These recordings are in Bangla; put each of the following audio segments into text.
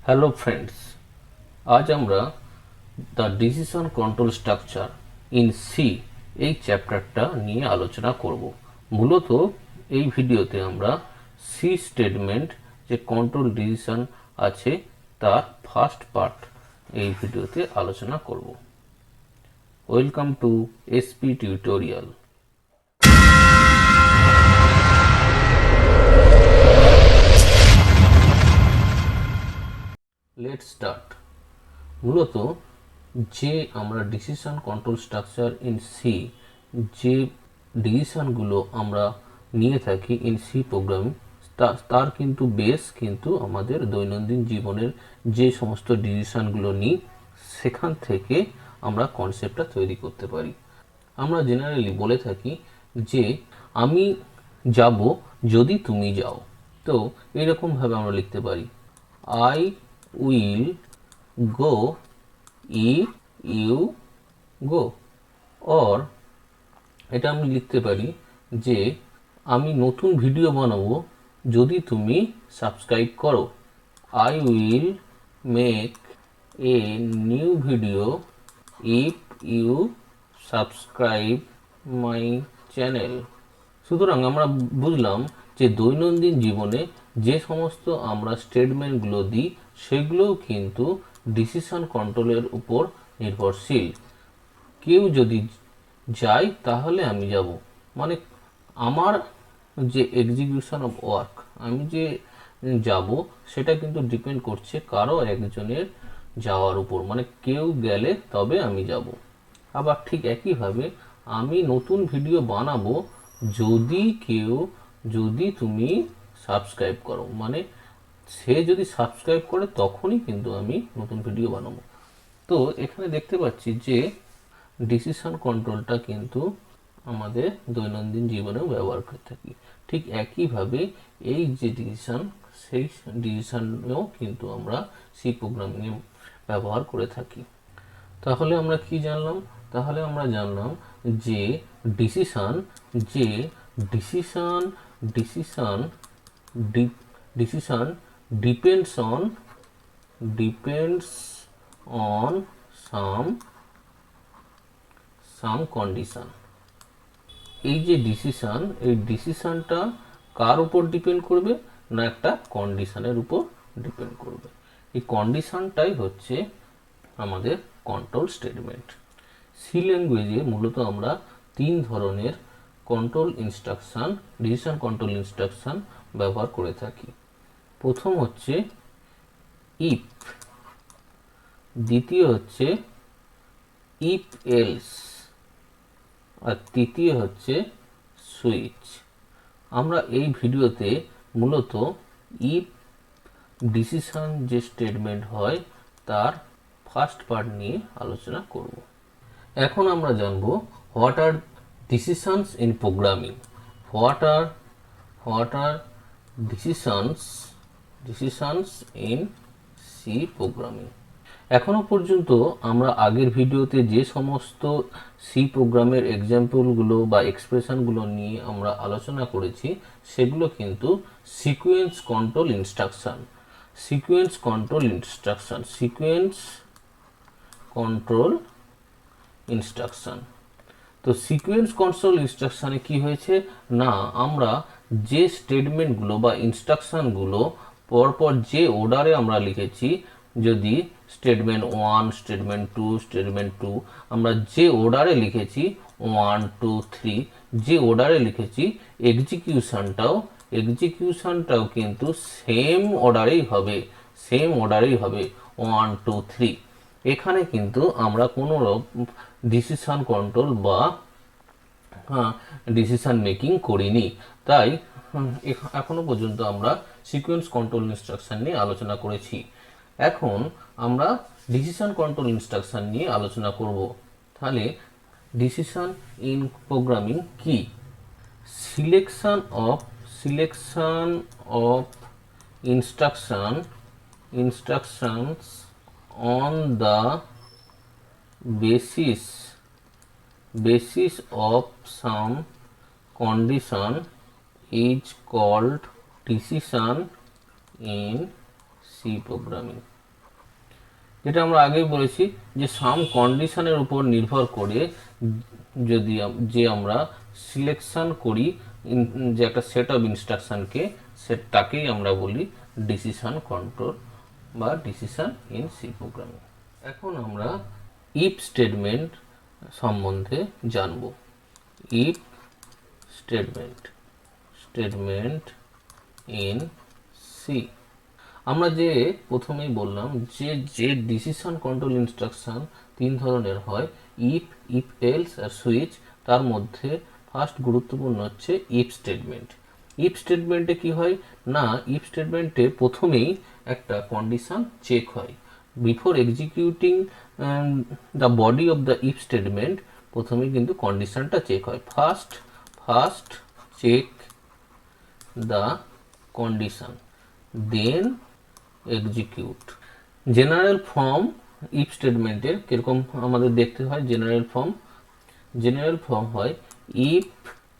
হ্যালো ফ্রেন্ডস, আজ আমরা the decision control structure in C এই চ্যাপ্টারটা নিয়ে আলোচনা করব। মূলত এই ভিডিওতে আমরা সি স্টেটমেন্ট যে কন্ট্রোল ডিসিশন আছে তার ফার্স্ট পার্ট এই ভিডিওতে আলোচনা করব। Welcome to SP tutorial. Let's start. মূলত যে আমরা decision control structure in C যে ডিসিশনগুলো আমরা নিয়ে থাকি ইন সি প্রোগ্রামিং, তার কিন্তু বেস কিন্তু আমাদের দৈনন্দিন জীবনের যে সমস্ত ডিসিশনগুলো নিই সেখান থেকে আমরা কনসেপ্টটা তৈরি করতে পারি। আমরা জেনারেলি বলে থাকি যে আমি যাব যদি তুমি যাও। তো এইরকমভাবে আমরা লিখতে পারি I will go if you go, or এটা আমি লিখতে পারি যে আমি নতুন ভিডিও বানাবো যদি তুমি সাবস্ক্রাইব করো। I will make a new video if you subscribe my channel. সুতরাং আমরা বুঝলাম যে দৈনন্দিন জীবনে যে সমস্ত আমরা স্টেটমেন্টগুলো দিই সেগুলোও কিন্তু ডিসিশন কন্ট্রোলের উপর নির্ভরশীল। কেউ যদি যায় তাহলে আমি যাব, মানে আমার যে এক্সিকিউশন অফ ওয়ার্ক, আমি যে যাব সেটা কিন্তু ডিপেন্ড করছে কারো একজনের যাওয়ার উপর, মানে কেউ গেলে তবে আমি যাব। আবার ঠিক একইভাবে আমি নতুন ভিডিও বানাবো যদি তুমি সাবস্ক্রাইব করো, মানে সে যদি সাবস্ক্রাইব করে তখনই কিন্তু আমি নতুন ভিডিও বানাবো। তো এখানে দেখতে পাচ্ছি যে ডিসিশন কন্ট্রোলটা কিন্তু আমাদের দৈনন্দিন জীবনেও ব্যবহার করে থাকি। ঠিক একইভাবে এই যে ডিসিশন, সেই ডিসিশনেও কিন্তু আমরা সি প্রোগ্রামিংয়ে ব্যবহার করে থাকি। তাহলে আমরা কি জানলাম? তাহলে আমরা জানলাম যে decision decision depends on some condition. এই যে ডিসিশন, এই ডিসিশনটা কার উপর ডিপেন্ড করবে? না, একটা কন্ডিশনের উপর ডিপেন্ড করবে। এই কন্ডিশনটাই হচ্ছে আমাদের কন্ট্রোল স্টেটমেন্ট। সি ল্যাঙ্গুয়েজে মূলত আমরা তিন ধরনের control instruction, decision control instruction ব্যবহার করে থাকি। প্রথম হচ্ছে ইফ, দ্বিতীয় হচ্ছে ইফ এলস, আর তৃতীয় হচ্ছে সুইচ। আমরা এই ভিডিওতে মূলত ইফ ডিসিশন যে স্টেটমেন্ট হয় তার ফার্স্ট পার্ট নিয়ে আলোচনা করব। এখন আমরা জানব what are decisions in programming. What are decisions in C programming. এখনো পর্যন্ত আমরা আগের ভিডিওতে যে সমস্ত সি প্রোগ্রামের এক্সাম্পলগুলো বা এক্সপ্রেশনগুলো নিয়ে আমরা আলোচনা করেছি সেগুলো কিন্তু সিকোয়েন্স কন্ট্রোল ইনস্ট্রাকশন। তো সিকোয়েন্স কন্ট্রোল ইনস্ট্রাকশনে কি হয়েছে না, আমরা যে স্টেটমেন্টগুলো বা ইনস্ট্রাকশনগুলো পরপর যে অর্ডারে আমরা লিখেছি, যদি স্টেটমেন্ট 1, স্টেটমেন্ট 2, স্টেটমেন্ট 2, আমরা যে অর্ডারে লিখেছি 1, 2, 3, যে অর্ডারে লিখেছি এক্সিকিউশনটাও কিন্তু সেম অর্ডারেই হবে 1, 2, 3। এখানে কিন্তু আমরা কোনো ডিসিশন কন্ট্রোল বা ডিসিশন মেকিং করিনি। তাই এখনো পর্যন্ত আমরা সিকোয়েন্স কন্ট্রোল ইনস্ট্রাকশন নিয়ে আলোচনা করেছি। এখন আমরা ডিসিশন কন্ট্রোল ইনস্ট্রাকশন নিয়ে আলোচনা করব। তাহলে ডিসিশন ইন প্রোগ্রামিং কি? Selection of instructions on the basis of some condition is called decision in C programming. যেটা আমরা আগেই বলেছি যে সাম কন্ডিশনের উপর নির্ভর করে যদি যে আমরা সিলেকশন করি যে একটা সেট অফ ইনস্ট্রাকশনকে, সেটাকেই আমরা বলি ডিসিশন কন্ট্রোল বা ডিসিশন ইন সি প্রোগ্রামিং। এখন আমরা ইফ স্টেটমেন্ট সম্বন্ধে জানব। If statement in C. আমরা যে প্রথমেই বললাম যে যে ডিসিশন কন্ট্রোল ইনস্ট্রাকশন তিন ধরনের হয়, ইফ এলস আর সুইচ। তার মধ্যে ফার্স্ট গুরুত্বপূর্ণ হচ্ছে ইফ স্টেটমেন্ট। ইফ স্টেটমেন্টে কি হয় না, ইফ স্টেটমেন্টে প্রথমেই একটা কন্ডিশন চেক হয়। Before executing the body of the if statement, প্রথমেই কিন্তু কন্ডিশনটা চেক হয়। First check the condition, then execute. General form if স্টেটমেন্টের কিরকম আমাদের দেখতে হয়। জেনারেল ফর্ম হয় ইফ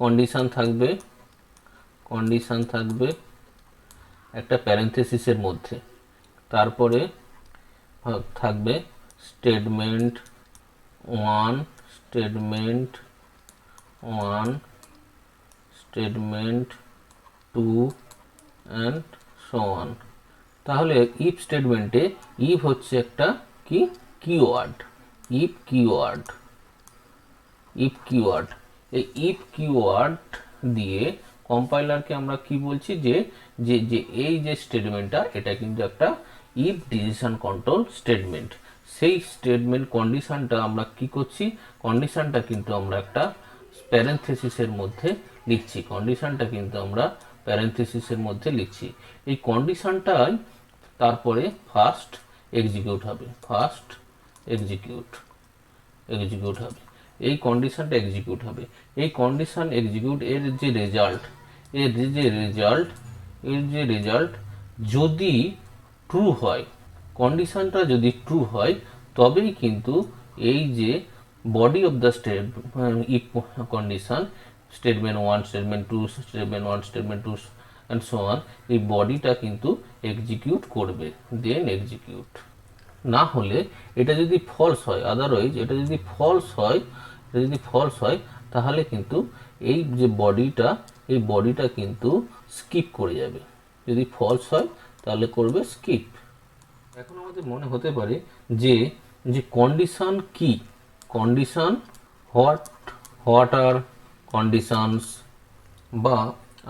কন্ডিশন থাকবে একটা প্যারেনথেসিসের মধ্যে, তারপরে থাকবে statement 1, statement 2 and so on. তাহলে ইফ স্টেটমেন্টে ইফ হচ্ছে একটা কি কিওয়ার্ড, ইফ কিওয়ার্ড। এই ইফ কিওয়ার্ড দিয়ে কম্পাইলারকে আমরা কি বলছি যে যে যে এই যে স্টেটমেন্টটা, এটা কিন্তু একটা ইফ ডিসিশন কন্ট্রোল স্টেটমেন্ট। সেই স্টেটমেন্ট কন্ডিশনটা আমরা কি করছি, কন্ডিশনটা কিন্তু আমরা একটা প্যারেনথেসিসের মধ্যে লিখছি। এই কন্ডিশনটাই তারপরে ফার্স্ট এক্সিকিউট হবে। এই কন্ডিশনটা এক্সিকিউট হবে। এই কন্ডিশন এক্সিকিউট এর যে রেজাল্ট যদি ট্রু হয়, কন্ডিশনটা যদি ট্রু হয়, তবেই কিন্তু এই যে body of the if condition, statement 1, statement 2, and so on, এই বডিটা কিন্তু এক্সিকিউট করবে, দেন এক্সিকিউট। না হলে এটা যদি ফলস হয়, আদারওয়াইজ এটা যদি ফলস হয় তাহলে কিন্তু এই যে বডিটা কিন্তু স্কিপ করে যাবে। যদি ফলস হয় তাহলে করবে স্কিপ। এখন আমাদের মনে হতে পারে যে কন্ডিশন কি, হোয়াট আর কন্ডিশনস, বা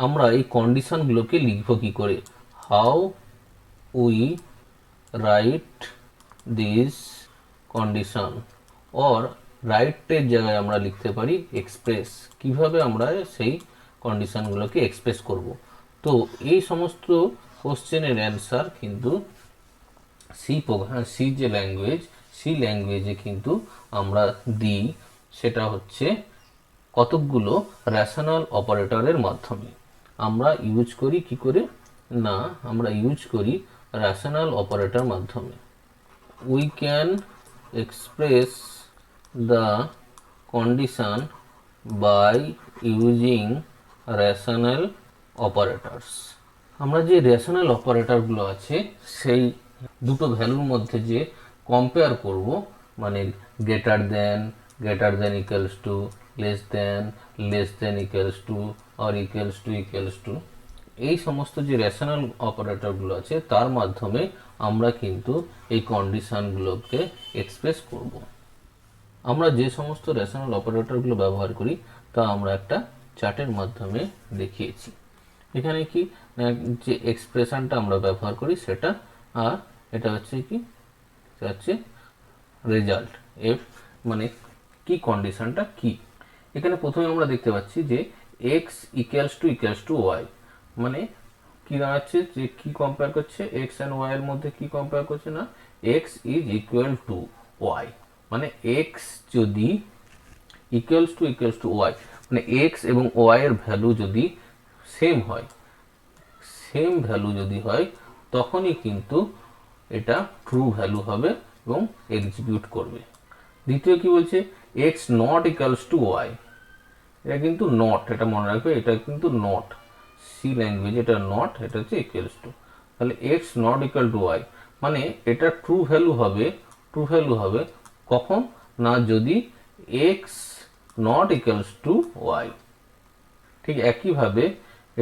আমরা এই কন্ডিশনগুলোকে লিখব কি করে, how we write this condition. Or রাইটের জায়গায় আমরা লিখতে পারি এক্সপ্রেস, কিভাবে আমরা সেই কন্ডিশনগুলোকে এক্সপ্রেস করব। তো এই সমস্ত কোশ্চেনের অ্যান্সার কিন্তু সি যে ল্যাঙ্গুয়েজে কিন্তু আমরা দিই, সেটা হচ্ছে কতকগুলো রেশনাল অপারেটরের মাধ্যমে। আমরা ইউজ করি কি করে না, আমরা ইউজ করি রেশনাল অপারেটর মাধ্যমে। We can express the condition by using rational operators. আমরা যে রেশনাল অপারেটরগুলো আছে, সেই দুটো ভ্যালুর মধ্যে যে কম্পেয়ার করব, মানে greater than equals two, less than equals two, or equals to, এই সমস্ত যে রেশনাল অপারেটরগুলো আছে তার মাধ্যমে আমরা কিন্তু এই কন্ডিশনগুলোকে এক্সপ্রেস করব। আমরা যে সমস্ত রেশনাল অপারেটরগুলো ব্যবহার করি তা আমরা একটা চার্টের মাধ্যমে দেখিয়েছি। এখানে কি যে এক্সপ্রেশনটা আমরা ব্যবহার করি সেটা, আর এটা হচ্ছে কি রেজাল্ট, এফ মানে কি কন্ডিশনটা কি। এখানে প্রথমে আমরা দেখতে পাচ্ছি যে এক্স ইকুয়ালস টু ওয়াই, মানে কি দাঁড়াচ্ছে, যে কি কম্পেয়ার করছে, এক্স অ্যান্ড ওয়াই এর মধ্যে কি কম্পেয়ার করছে না, x is equal to y. মানে এক্স যদি ইকুয়ালস টু ওয়াই, মানে এক্স এবং ওয়াই এর ভ্যালু যদি সেম ভ্যালু যদি হয়, তখনই কিন্তু এটা ট্রু ভ্যালু হবে এবং এক্সিকিউট করবে। দ্বিতীয় কি বলছে, x not equals to y, এটা কিন্তু নট, এটা মনে রাখবে, এটা কিন্তু নট, সি ল্যাঙ্গুয়েজ এটা নট, এটা হচ্ছে ইকুয়ালস টু। তাহলে x not equal to y, মানে এটা ট্রু ভ্যালু হবে কখন না, যদি x not equals to y. ঠিক একইভাবে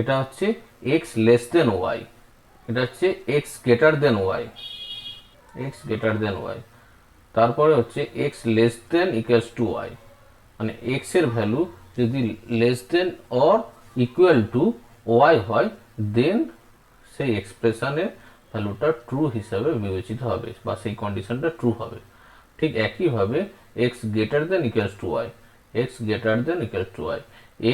এটা হচ্ছে এক্স লেস দেন ওয়াই, এটা হচ্ছে এক্স গ্রেটার দেন ওয়াই, তারপরে হচ্ছে x less than equals to y, মানে এক্স এর ভ্যালু যদি less than or equal to y হয়, দেন সেই এক্সপ্রেশনের ভ্যালুটা ট্রু হিসাবে বিবেচিত হবে বা সেই কন্ডিশনটা ট্রু হবে। ঠিক একইভাবে x greater than equals to y,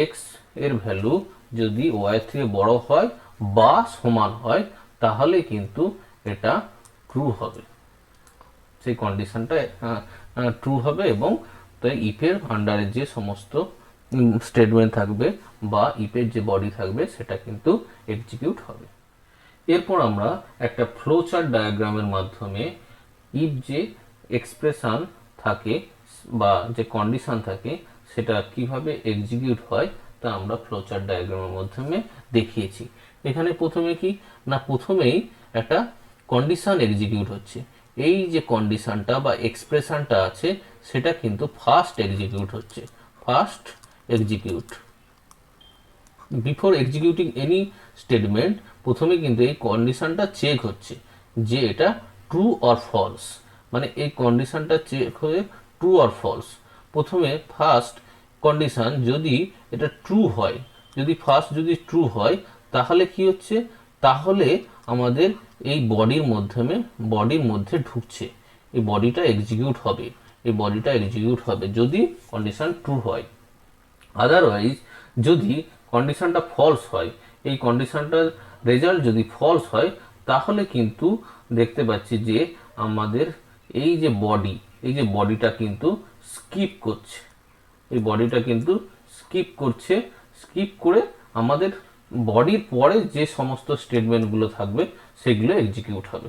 x এর ভ্যালু যদি ওয়াই থেকে বড় হয় বা সমান হয় তাহলে কিন্তু এটা ট্রু হবে, সেই কন্ডিশনটা ট্রু হবে। এবং তাই ইফের আন্ডারে যে সমস্ত স্টেটমেন্ট থাকবে বা ইফের যে বডি থাকবে সেটা কিন্তু এক্সিকিউট হবে। এরপর আমরা একটা ফ্লো চার্ট ডায়াগ্রামের মাধ্যমে ইফ যে এক্সপ্রেশন থাকে বা যে কন্ডিশন থাকে সেটা কিভাবে এক্সিকিউট হয় তা আমরা ফ্লো চার্ট ডায়াগ্রামের মাধ্যমে দেখিয়েছি। এখানে প্রথমে কি না, প্রথমেই একটা কন্ডিশন এক্সিকিউট হচ্ছে। এই যে কন্ডিশনটা বা এক্সপ্রেশনটা আছে সেটা কিন্তু first execute. Before executing any statement প্রথমে কিন্তু এই কন্ডিশনটা চেক হচ্ছে যে এটা ট্রু অর ফলস, মানে এই কন্ডিশনটা চেক হয়ে ট্রু অর ফলস। প্রথমে ফার্স্ট কন্ডিশন যদি এটা ট্রু হয়, যদি ট্রু হয় তাহলে কি হচ্ছে, তাহলে আমাদের এই বডির মধ্যে ঢুকছে, এই বডিটা এক্সিকিউট হবে যদি কন্ডিশন ট্রু হয়। আদারওয়াইজ যদি কন্ডিশনটা ফলস হয়, এই কন্ডিশনটার রেজাল্ট যদি ফলস হয় তাহলে কিন্তু দেখতে পাচ্ছি যে আমাদের এই যে বডিটা কিন্তু স্কিপ করে আমাদের বডির পরে যে সমস্ত স্টেটমেন্টগুলো থাকবে সেগুলো এক্সিকিউট হবে।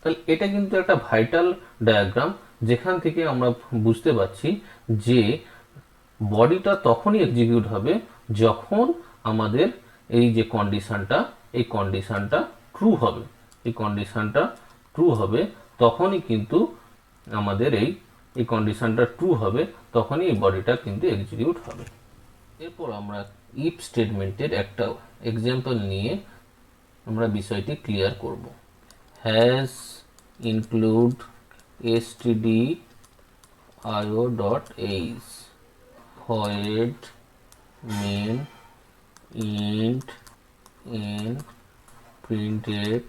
তাহলে এটা কিন্তু একটা ভাইটাল ডায়াগ্রাম, যেখান থেকে আমরা বুঝতে পারছি যে বডিটা তখনই এক্সিকিউট হবে যখন আমাদের এই যে কন্ডিশনটা ট্রু হবে, তখনই কিন্তু আমাদের এই কন্ডিশনটা ট্রু হবে, তখনই এই বডিটা কিন্তু এক্সিকিউট হবে। এরপর আমরা ইফ স্টেটমেন্টের একটা এক্সাম্পল নিয়ে আমরা বিষয়টি ক্লিয়ার করব। Has include stdio.h void main int n printed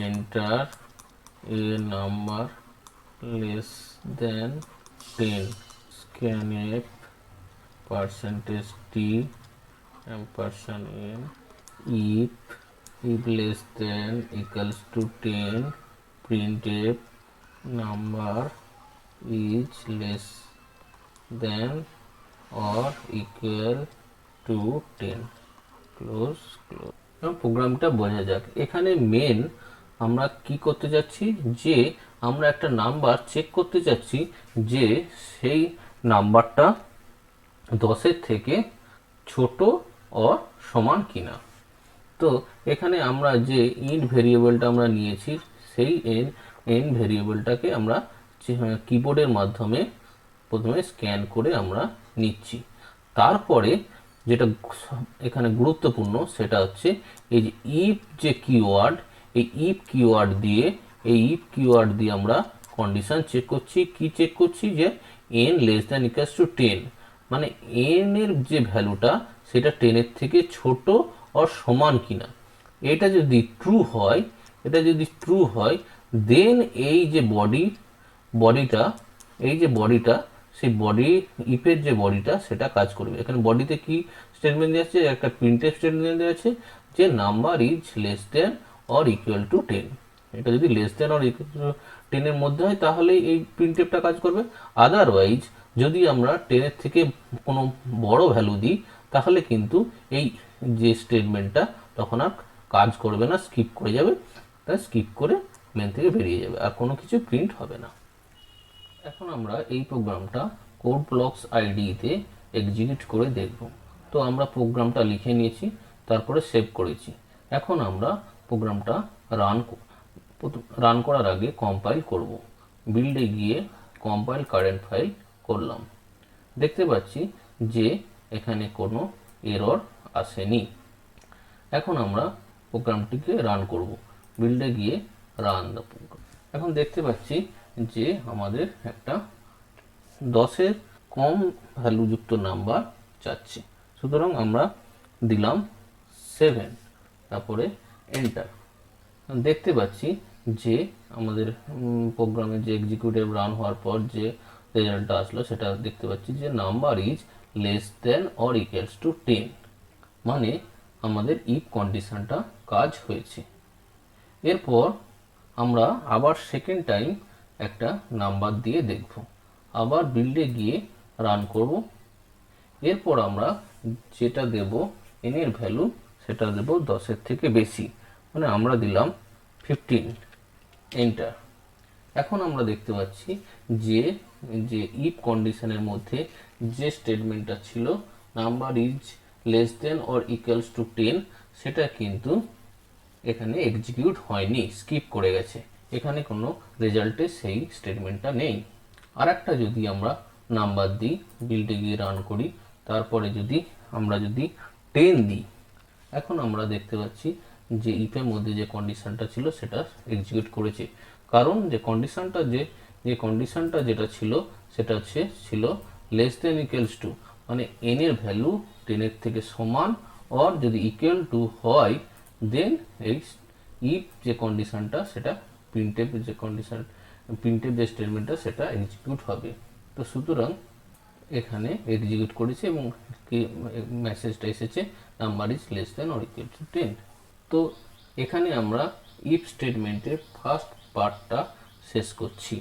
enter a number less than 10 scanf %t ampersand n if less than equals to 10 printf number is less than or equal to 10 close. প্রোগ্রামটা বোঝা যাক। এখানে মেন আমরা কি করতে যাচ্ছি, যে আমরা একটা নাম্বার চেক করতে যাচ্ছি যে সেই নাম্বারটা 10-এর থেকে ছোট ও সমান কিনা। তো এখানে আমরা যে ইন্ট ভেরিয়েবলটা আমরা নিয়েছি সেই এন ভেরিয়েবলটাকে আমরা কিবোর্ডের মাধ্যমে প্রথমে স্ক্যান করে আমরা নিচ্ছি। তারপরে যেটা এখানে গুরুত্বপূর্ণ সেটা হচ্ছে এই যে ইফ যে কিওয়ার্ড, এই ইফ কিওয়ার্ড দিয়ে আমরা কন্ডিশন চেক করছি যে n less than equals to 10, মানে n এর যে ভ্যালুটা সেটা 10 এর থেকে ছোট আর সমান কিনা। এটা যদি ট্রু হয় দেন এই যে বডিটা সেই বডি ইফের যে বডিটা সেটা কাজ করবে। এখানে বডিতে কি স্টেটমেন্ট দেওয়া আছে, একটা প্রিন্টএফ স্টেটমেন্ট দেওয়া আছে যে number is less than or equal two 10। এটা যদি less than or equal two 10 এর মধ্যে হয় তাহলে এই প্রিন্টএফটা কাজ করবে। আদারওয়াইজ যদি আমরা 10 এর থেকে কোনো বড় ভ্যালু দিই তাহলে কিন্তু এই যে স্টেটমেন্টটা তখন আর কাজ করবে না, স্কিপ করে যাবে, তাই স্কিপ করে মেন থেকে বেরিয়ে যাবে, আর কোনো কিছু প্রিন্ট হবে না। এখন আমরা এই প্রোগ্রামটা কোড ব্লকস আইডিতে এক্সিকিউট করে দেখব। তো আমরা প্রোগ্রামটা লিখে নিয়েছি, তারপরে সেভ করেছি। এখন আমরা প্রোগ্রামটা রান করার আগে কম্পাইল করব। বিল্ডে গিয়ে কম্পাইল কারেন্ট ফাইল করলাম। দেখতে পাচ্ছি যে এখানে কোনো এরর আসেনি। এখন আমরা প্রোগ্রামটিকে রান করব। বিল্ডে গিয়ে রান দ্য প্রোগ্রাম। এখন দেখতে পাচ্ছি যে আমাদের একটা 10-এর কম ভ্যালুযুক্ত নাম্বার চাচ্ছে। সুতরাং আমরা দিলাম 7, তারপরে এন্টার। দেখতে পাচ্ছি যে আমাদের প্রোগ্রামে যে এক্সিকিউটিভ রান হওয়ার পর যে রেজাল্টটা আসলো সেটা দেখতে পাচ্ছি যে number is less than or equals to 10, মানে আমাদের ইফ কন্ডিশনটা কাজ হয়েছে। এরপর আমরা আবার সেকেন্ড টাইম একটা নাম্বার দিয়ে দেখব। আবার বিল্ডে গিয়ে রান করব। এরপর আমরা যেটা দেব n এর ভ্যালু সেটা দেব 10-এর থেকে বেশি, মানে আমরা দিলাম 15, এন্টার। এখন আমরা দেখতে পাচ্ছি যে যে ইফ কন্ডিশনের মধ্যে যে স্টেটমেন্টটা ছিল number is less than or equals to 10, সেটা কিন্তু এখানে এক্সিকিউট হয়নি, স্কিপ করে গেছে। এখানে কোনো রেজাল্টে সেই স্টেটমেন্টটা নেই। আর একটা যদি আমরা নাম্বার দিই, বিল্ডে গিয়ে রান করি, তারপরে আমরা যদি 10 দিই, এখন আমরা দেখতে পাচ্ছি যে ইফের মধ্যে যে কন্ডিশনটা ছিল সেটা এক্সিকিউট করেছে। কারণ যে কন্ডিশনটা যেটা ছিল সেটা ছিল লেস দেন ইকুয়ালস টু, মানে n এর ভ্যালু 10-এর থেকে সমান, অর যদি ইকুয়াল টু হয় দেন এই ইফ যে কন্ডিশনটা সেটা প্রিন্টএফ যে স্টেটমেন্টটা সেটা এক্সিকিউট হবে। তো সুতরাং এখানে এক্সিকিউট করেছে এবং কি মেসেজটা এসেছে number is less than or equal two 10। তো এখানে আমরা ইফ স্টেটমেন্টের ফার্স্ট পার্টটা শেষ করছি।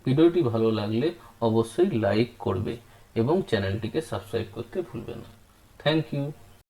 ভিডিওটি ভালো লাগলে অবশ্যই লাইক করবে এবং চ্যানেলটিকে সাবস্ক্রাইব করতে ভুলবে না। Thank you.